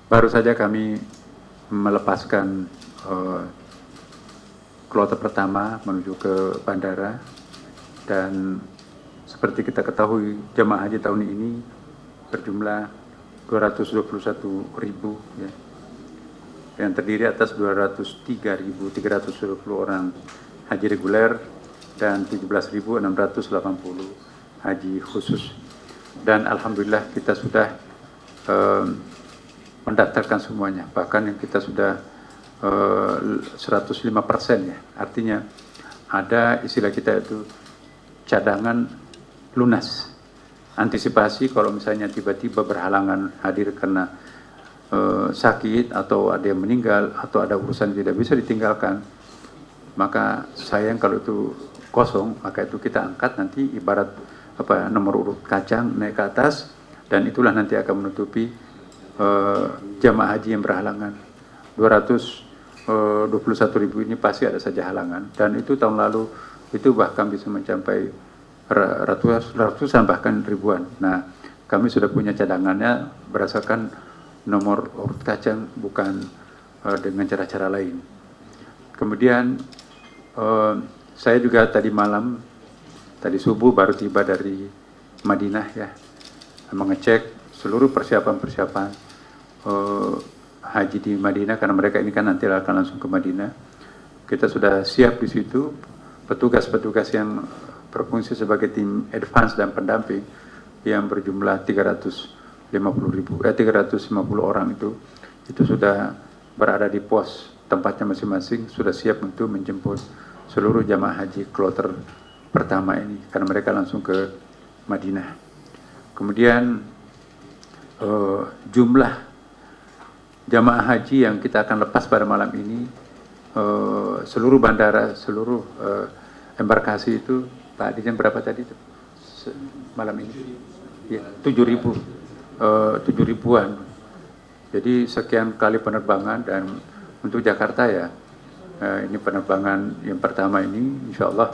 Baru saja kami melepaskan kloter pertama menuju ke bandara, dan seperti kita ketahui jemaah haji tahun ini berjumlah 221.000 ya, yang terdiri atas 203.320 orang haji reguler dan 17.680 haji khusus. Dan alhamdulillah kita sudah mendaftarkan semuanya, bahkan yang kita sudah 105% ya. Artinya ada istilah kita itu cadangan lunas, antisipasi kalau misalnya tiba-tiba berhalangan hadir karena sakit atau ada yang meninggal atau ada urusan tidak bisa ditinggalkan, maka sayang kalau itu kosong, maka itu kita angkat nanti ibarat nomor urut kacang naik ke atas, dan itulah nanti akan menutupi jamaah haji yang berhalangan. 221.000 ini pasti ada saja halangan, dan itu tahun lalu itu bahkan bisa mencapai ratusan bahkan ribuan. Nah, kami sudah punya cadangannya berdasarkan nomor urut kacang, bukan dengan cara-cara lain. Kemudian saya juga tadi subuh baru tiba dari Madinah ya, mengecek seluruh persiapan haji di Madinah, karena mereka ini kan nanti akan langsung ke Madinah. Kita sudah siap di situ, petugas-petugas yang berfungsi sebagai tim advance dan pendamping yang berjumlah 350 orang itu sudah berada di pos tempatnya masing-masing, sudah siap untuk menjemput seluruh jamaah haji kloter pertama ini, karena mereka langsung ke Madinah. Kemudian jumlah jamaah haji yang kita akan lepas pada malam ini, seluruh bandara, seluruh embarkasi itu, Pak Dirjen berapa tadi itu malam ini? Ya, 7.000-an. Jadi sekian kali penerbangan, dan untuk Jakarta ya, ini penerbangan yang pertama ini, insya Allah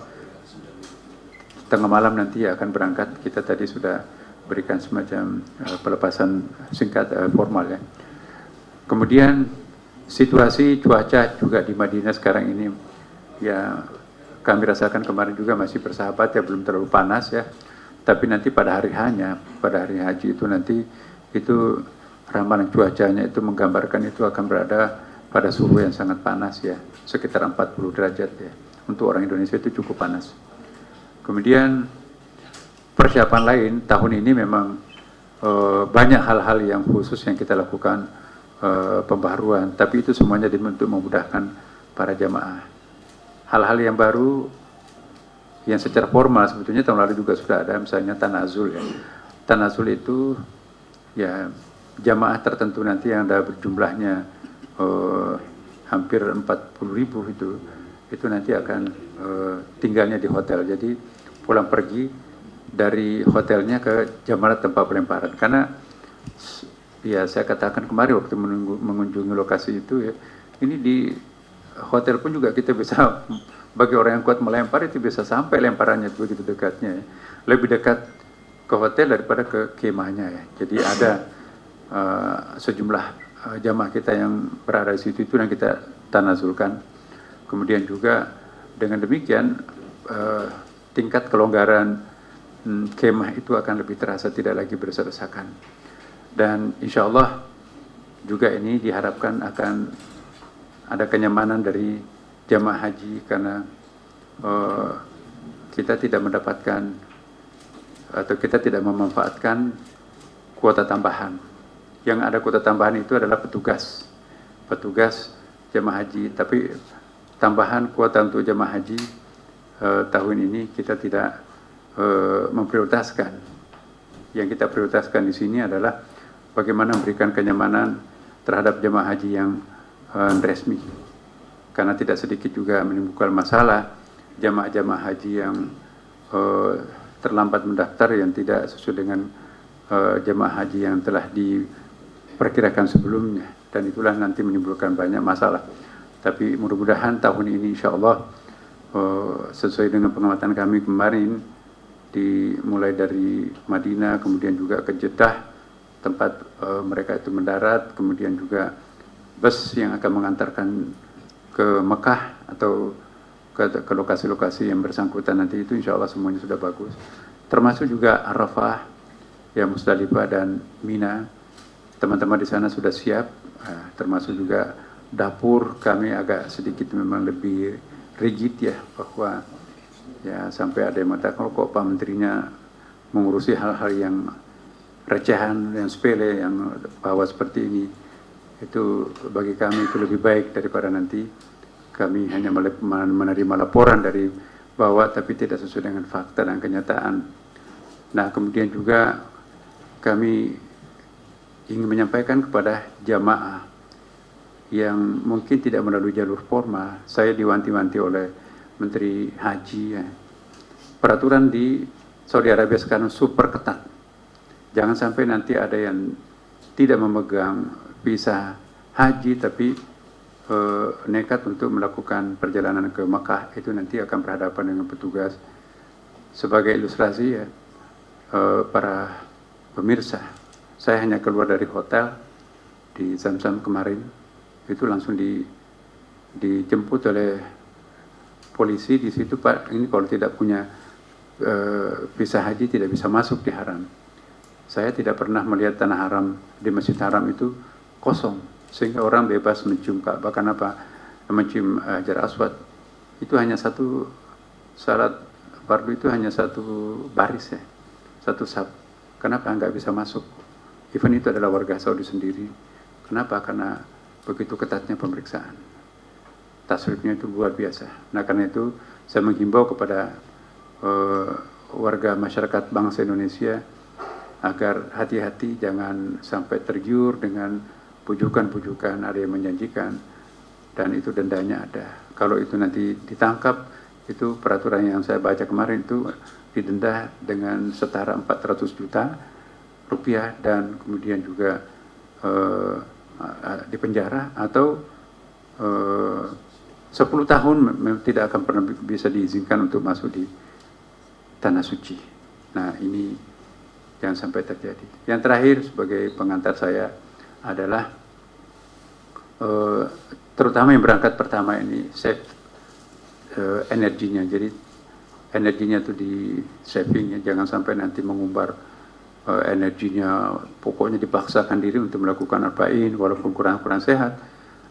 tengah malam nanti akan berangkat. Kita tadi sudah berikan semacam pelepasan singkat formal ya. Kemudian situasi cuaca juga di Madinah sekarang ini ya, kami rasakan kemarin juga masih bersahabat ya, belum terlalu panas ya. Tapi nanti pada hari haji itu nanti itu ramalan cuacanya itu menggambarkan itu akan berada pada suhu yang sangat panas ya, sekitar 40 derajat ya. Untuk orang Indonesia itu cukup panas. Kemudian persiapan lain tahun ini memang banyak hal-hal yang khusus yang kita lakukan, pembaharuan, tapi itu semuanya untuk memudahkan para jamaah. Hal-hal yang baru yang secara formal sebetulnya tahun lalu juga sudah ada, misalnya tanazul ya. Tanazul itu ya jamaah tertentu nanti yang ada berjumlahnya hampir 40.000 itu nanti akan tinggalnya di hotel. Jadi pulang pergi dari hotelnya ke jamarat tempat pelemparan. Karena ya saya katakan kemarin waktu mengunjungi lokasi itu ya, ini di hotel pun juga kita bisa, bagi orang yang kuat melempar itu bisa sampai lemparannya begitu dekatnya ya. Lebih dekat ke hotel daripada ke kemahnya ya. Jadi ada sejumlah jamaah kita yang berada di situ itu yang kita tanazulkan. Kemudian juga dengan demikian tingkat kelonggaran kemah itu akan lebih terasa, tidak lagi berdesak-desakan. Dan insya Allah juga ini diharapkan akan ada kenyamanan dari jamaah haji, karena kita tidak mendapatkan atau kita tidak memanfaatkan kuota tambahan. Yang ada kuota tambahan itu adalah petugas jamaah haji, tapi tambahan kuota untuk jamaah haji tahun ini kita tidak memprioritaskan. Yang kita prioritaskan di sini adalah bagaimana memberikan kenyamanan terhadap jamaah haji yang resmi, karena tidak sedikit juga menimbulkan masalah jamaah-jamaah haji yang terlambat mendaftar, yang tidak sesuai dengan jamaah haji yang telah diperkirakan sebelumnya, dan itulah nanti menimbulkan banyak masalah. Tapi mudah-mudahan tahun ini insya Allah sesuai dengan pengamatan kami kemarin, mulai dari Madinah kemudian juga ke Jeddah, tempat mereka itu mendarat, kemudian juga bus yang akan mengantarkan ke Mekah atau ke lokasi-lokasi yang bersangkutan nanti itu insya Allah semuanya sudah bagus. Termasuk juga Arafah, ya Musdalifah dan Mina. Teman-teman di sana sudah siap, termasuk juga dapur kami agak sedikit memang lebih rigid ya, bahwa ya sampai ada yang mengatakan kok Pak Menterinya mengurusi hal-hal yang recehan, yang sepele, yang bawah seperti ini. Itu bagi kami itu lebih baik daripada nanti kami hanya menerima laporan dari bawah tapi tidak sesuai dengan fakta dan kenyataan. Nah, kemudian juga kami ingin menyampaikan kepada jamaah yang mungkin tidak melalui jalur formal. Saya diwanti-wanti oleh Menteri Haji ya. Peraturan di Saudi Arabia sekarang super ketat. Jangan sampai nanti ada yang tidak memegang visa haji tapi nekat untuk melakukan perjalanan ke Makkah, itu nanti akan berhadapan dengan petugas. Sebagai ilustrasi ya, para pemirsa, saya hanya keluar dari hotel di Zamzam kemarin, itu langsung dijemput oleh polisi di situ, Pak, ini kalau tidak punya visa haji tidak bisa masuk di haram. Saya tidak pernah melihat tanah haram di Masjid Haram itu kosong, sehingga orang bebas mencium Ka'bah. Kenapa? Mencium Hajar Aswad. Itu hanya satu salat fardu, itu hanya satu baris ya, satu saf. Kenapa nggak bisa masuk? Even itu adalah warga Saudi sendiri. Kenapa? Karena begitu ketatnya pemeriksaan. Tasrifnya itu luar biasa. Nah, karena itu saya menghimbau kepada warga masyarakat bangsa Indonesia agar hati-hati, jangan sampai tergiur dengan pujukan-pujukan, ada yang menjanjikan, dan itu dendanya ada. Kalau itu nanti ditangkap, itu peraturan yang saya baca kemarin itu didenda dengan setara 400 juta rupiah dan kemudian juga dipenjara atau 10 tahun tidak akan pernah bisa diizinkan untuk masuk di tanah suci. Nah, ini jangan sampai terjadi. Yang terakhir sebagai pengantar saya adalah terutama yang berangkat pertama ini save energinya. Jadi energinya itu di saving ya, jangan sampai nanti mengumbar energinya, pokoknya dipaksakan diri untuk melakukan arba'in walaupun kurang sehat.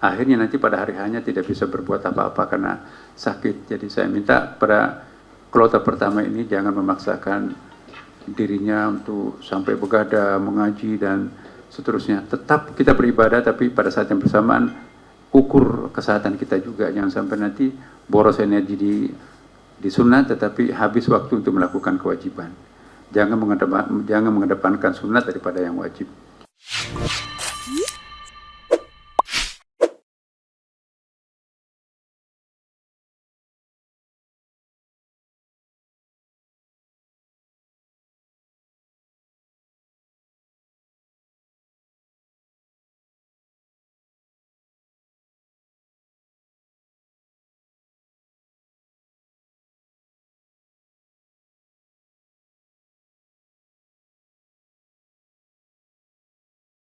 Akhirnya nanti pada hari hanya tidak bisa berbuat apa-apa karena sakit. Jadi saya minta pada kloter pertama ini jangan memaksakan dirinya untuk sampai begadang, mengaji dan seterusnya. Tetap kita beribadah, tapi pada saat yang bersamaan ukur kesehatan kita juga. Jangan sampai nanti boros energi di sunat, tetapi habis waktu untuk melakukan kewajiban. Jangan mengedepankan sunat daripada yang wajib.